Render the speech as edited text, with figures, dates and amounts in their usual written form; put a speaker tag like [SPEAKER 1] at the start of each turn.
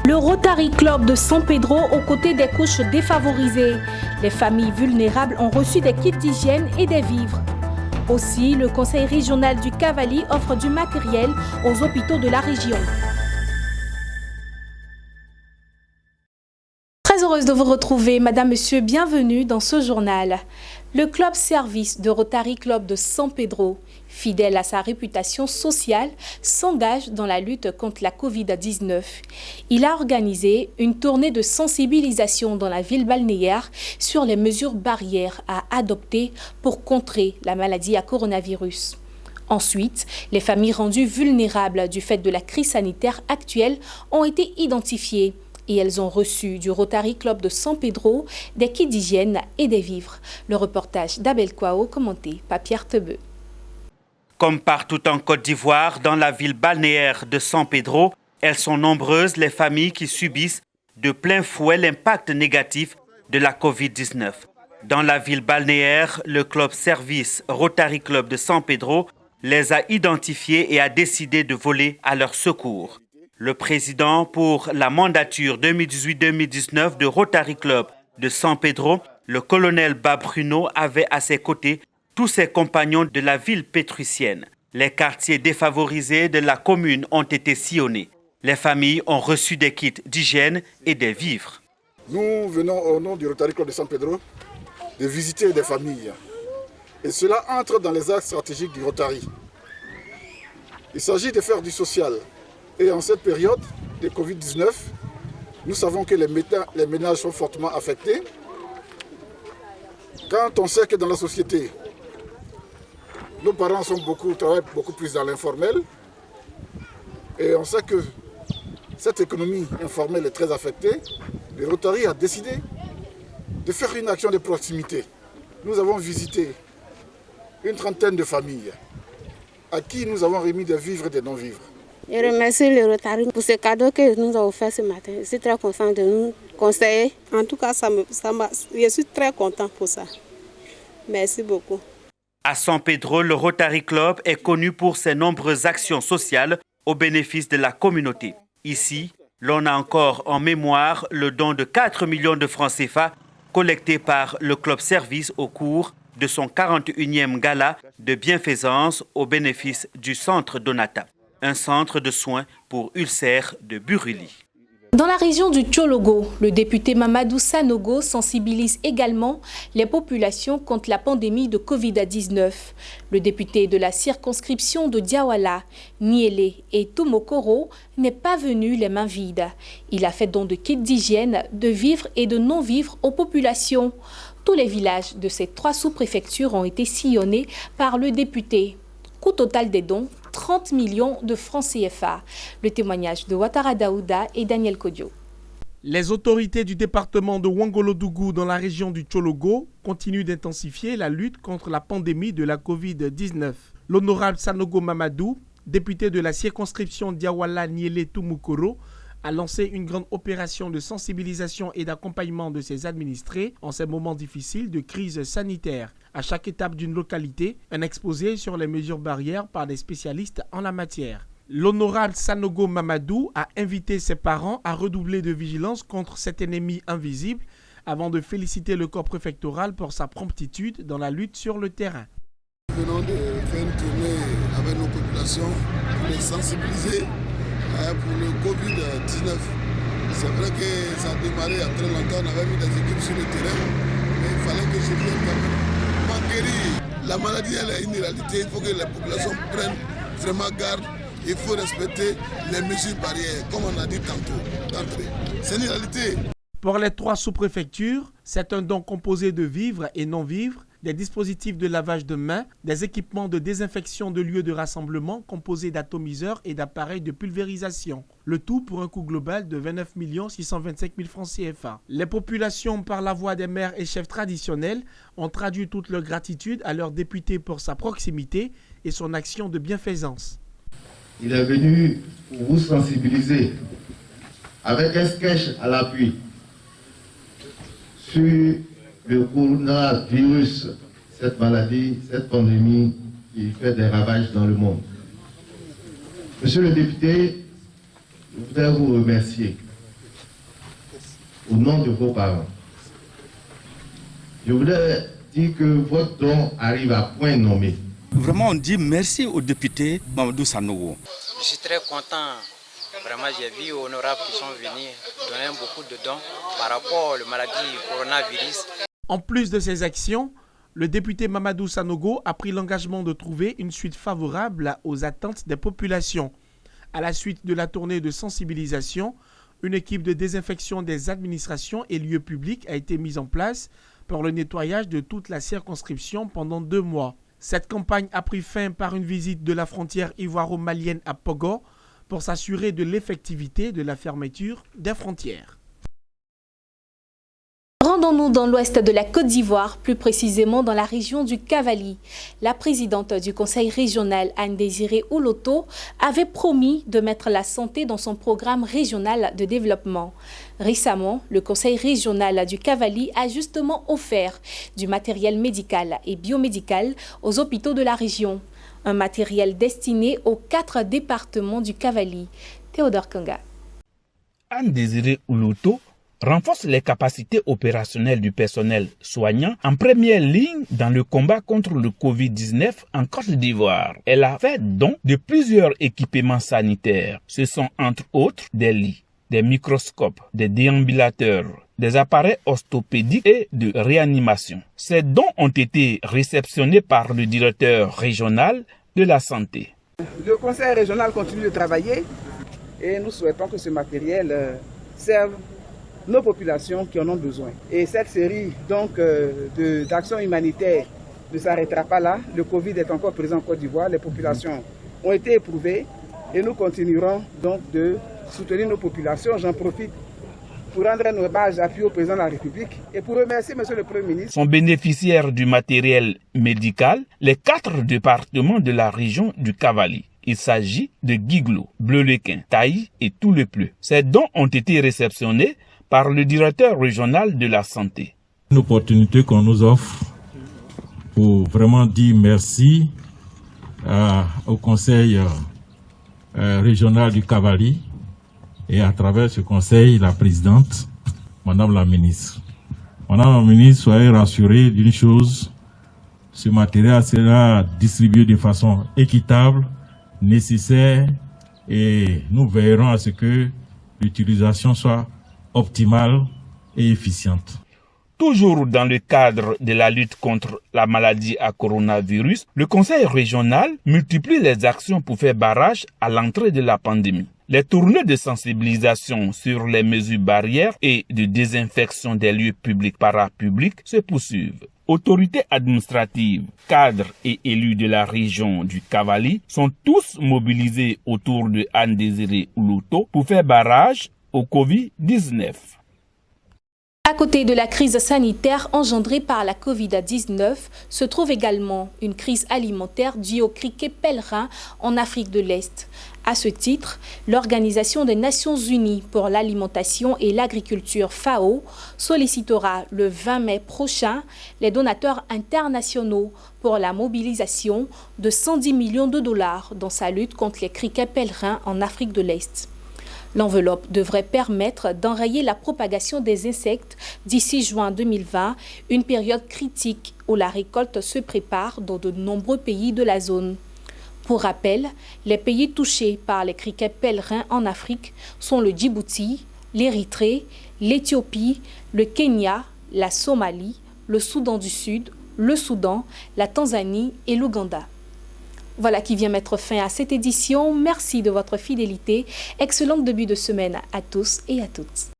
[SPEAKER 1] Le Rotary Club de San Pedro aux côtés des couches défavorisées. Les familles vulnérables ont reçu des kits d'hygiène et des vivres. Aussi, le conseil régional du Cavali offre du matériel aux hôpitaux de la région. Très heureuse de vous retrouver, Madame, Monsieur, bienvenue dans ce journal. Le club service de Rotary Club de San Pedro, fidèle à sa réputation sociale, s'engage dans la lutte contre la Covid-19. Il a organisé une tournée de sensibilisation dans la ville balnéaire sur les mesures barrières à adopter pour contrer la maladie à coronavirus. Ensuite, les familles rendues vulnérables du fait de la crise sanitaire actuelle ont été identifiées. Et elles ont reçu du Rotary Club de San Pedro des kits d'hygiène et des vivres. Le reportage d'Abel Kwao, commenté par Pierre Tebeu.
[SPEAKER 2] Comme partout en Côte d'Ivoire, dans la ville balnéaire de San Pedro, elles sont nombreuses les familles qui subissent de plein fouet l'impact négatif de la Covid-19. Dans la ville balnéaire, le club service Rotary Club de San Pedro les a identifiées et a décidé de voler à leur secours. Le président pour la mandature 2018-2019 de Rotary Club de San Pedro, le colonel Babruno, avait à ses côtés tous ses compagnons de la ville pétrucienne. Les quartiers défavorisés de la commune ont été sillonnés. Les familles ont reçu des kits d'hygiène et des vivres.
[SPEAKER 3] Nous venons au nom du Rotary Club de San Pedro de visiter des familles. Et cela entre dans les axes stratégiques du Rotary. Il s'agit de faire du social. Et en cette période de Covid-19, nous savons que les ménages sont fortement affectés. Quand on sait que dans la société, nos parents travaillent beaucoup plus dans l'informel, et on sait que cette économie informelle est très affectée, le Rotary a décidé de faire une action de proximité. Nous avons visité une trentaine de familles à qui nous avons remis des vivres et des non-vivres.
[SPEAKER 4] Je remercie le Rotary pour ce cadeau que nous avons fait ce matin. Je suis très content de nous conseiller. En tout cas, je suis très content pour ça. Merci beaucoup.
[SPEAKER 2] À San Pedro, le Rotary Club est connu pour ses nombreuses actions sociales au bénéfice de la communauté. Ici, l'on a encore en mémoire le don de 4 millions de francs CFA collectés par le club service au cours de son 41e gala de bienfaisance au bénéfice du centre Donata, un centre de soins pour ulcères de Buruli.
[SPEAKER 1] Dans la région du Tchologo, le député Mamadou Sanogo sensibilise également les populations contre la pandémie de Covid-19. Le député de la circonscription de Diawala, Niélé et Tomokoro n'est pas venu les mains vides. Il a fait don de kits d'hygiène, de vivres et de non-vivres aux populations. Tous les villages de ces 3 sous-préfectures ont été sillonnés par le député. Coût total des dons, 30 millions de francs CFA. Le témoignage de Ouattara Daouda et Daniel Kodio.
[SPEAKER 5] Les autorités du département de Ouangolodougou dans la région du Tchologo continuent d'intensifier la lutte contre la pandémie de la Covid-19. L'honorable Sanogo Mamadou, député de la circonscription Diawala Niélé Tumukoro, a lancé une grande opération de sensibilisation et d'accompagnement de ses administrés en ces moments difficiles de crise sanitaire. À chaque étape d'une localité, un exposé sur les mesures barrières par des spécialistes en la matière. L'honorable Sanogo Mamadou a invité ses parents à redoubler de vigilance contre cet ennemi invisible avant de féliciter le corps préfectoral pour sa promptitude dans la lutte sur le terrain.
[SPEAKER 3] Nous venons de faire une tournée avec nos populations pour les sensibiliser pour le Covid-19. C'est vrai que ça a démarré il y a très longtemps, on avait mis des équipes sur le terrain, mais il fallait que je vienne quand même m'enquérir. La maladie, elle est une réalité, il faut que les populations prennent vraiment garde, il faut respecter les mesures barrières, comme on a dit tantôt, d'entrée. C'est une réalité.
[SPEAKER 5] Pour les 3 sous-préfectures, c'est un don composé de vivres et non-vivres, des dispositifs de lavage de mains, des équipements de désinfection de lieux de rassemblement composés d'atomiseurs et d'appareils de pulvérisation. Le tout pour un coût global de 29 625 000 francs CFA. Les populations, par la voix des maires et chefs traditionnels, ont traduit toute leur gratitude à leur député pour sa proximité et son action de bienfaisance.
[SPEAKER 6] Il est venu pour vous sensibiliser avec un sketch à l'appui sur le coronavirus, cette maladie, cette pandémie qui fait des ravages dans le monde. Monsieur le député, je voudrais vous remercier au nom de vos parents. Je voudrais dire que votre don arrive à point nommé.
[SPEAKER 7] Vraiment, on dit merci au député Mamadou Sanogo.
[SPEAKER 8] Je suis très content. Vraiment, j'ai vu honorables qui sont venus donner beaucoup de dons par rapport à la maladie coronavirus.
[SPEAKER 5] En plus de ces actions, le député Mamadou Sanogo a pris l'engagement de trouver une suite favorable aux attentes des populations. À la suite de la tournée de sensibilisation, une équipe de désinfection des administrations et lieux publics a été mise en place pour le nettoyage de toute la circonscription pendant 2 mois. Cette campagne a pris fin par une visite de la frontière ivoiro-malienne à Pogo pour s'assurer de l'effectivité de la fermeture des frontières.
[SPEAKER 1] Rendons-nous dans l'ouest de la Côte d'Ivoire, plus précisément dans la région du Cavally. La présidente du conseil régional, Anne-Désirée Ouloto, avait promis de mettre la santé dans son programme régional de développement. Récemment, le conseil régional du Cavally a justement offert du matériel médical et biomédical aux hôpitaux de la région. Un matériel destiné aux 4 départements du Cavally. Théodore Kanga.
[SPEAKER 9] Anne-Désirée Ouloto renforce les capacités opérationnelles du personnel soignant en première ligne dans le combat contre le Covid-19 en Côte d'Ivoire. Elle a fait don de plusieurs équipements sanitaires. Ce sont entre autres des lits, des microscopes, des déambulateurs, des appareils orthopédiques et de réanimation. Ces dons ont été réceptionnés par le directeur régional de la santé.
[SPEAKER 10] Le conseil régional continue de travailler et nous souhaitons que ce matériel serve nos populations qui en ont besoin. Et cette série d'actions humanitaires ne s'arrêtera pas là. Le Covid est encore présent en Côte d'Ivoire. Les populations ont été éprouvées et nous continuerons donc de soutenir nos populations. J'en profite pour rendre un hommage appui au président de la République et pour remercier monsieur le Premier ministre.
[SPEAKER 9] Sont bénéficiaires du matériel médical les 4 départements de la région du Cavally. Il s'agit de Guiglo, Bleu-le-Quin, Taï et Tout-le-Pleu. Ces dons ont été réceptionnés par le directeur régional de la santé.
[SPEAKER 11] Une opportunité qu'on nous offre pour vraiment dire merci au conseil régional du Cavally et à travers ce conseil, la présidente, Madame la ministre. Madame la ministre, soyez rassurée d'une chose, ce matériel sera distribué de façon équitable, nécessaire et nous veillerons à ce que l'utilisation soit optimale et efficiente.
[SPEAKER 9] Toujours dans le cadre de la lutte contre la maladie à coronavirus, le conseil régional multiplie les actions pour faire barrage à l'entrée de la pandémie. Les tournées de sensibilisation sur les mesures barrières et de désinfection des lieux publics parapublics se poursuivent. Autorités administratives, cadres et élus de la région du Cavally sont tous mobilisés autour de Anne-Désirée Ouloto pour faire barrage au Covid-19.
[SPEAKER 1] À côté de la crise sanitaire engendrée par la Covid-19, se trouve également une crise alimentaire due au criquet pèlerin en Afrique de l'Est. À ce titre, l'Organisation des Nations Unies pour l'alimentation et l'agriculture FAO sollicitera le 20 mai prochain les donateurs internationaux pour la mobilisation de 110 millions de dollars dans sa lutte contre les criquets pèlerins en Afrique de l'Est. L'enveloppe devrait permettre d'enrayer la propagation des insectes d'ici juin 2020, une période critique où la récolte se prépare dans de nombreux pays de la zone. Pour rappel, les pays touchés par les criquets pèlerins en Afrique sont le Djibouti, l'Érythrée, l'Éthiopie, le Kenya, la Somalie, le Soudan du Sud, le Soudan, la Tanzanie et l'Ouganda. Voilà qui vient mettre fin à cette édition. Merci de votre fidélité. Excellent début de semaine à tous et à toutes.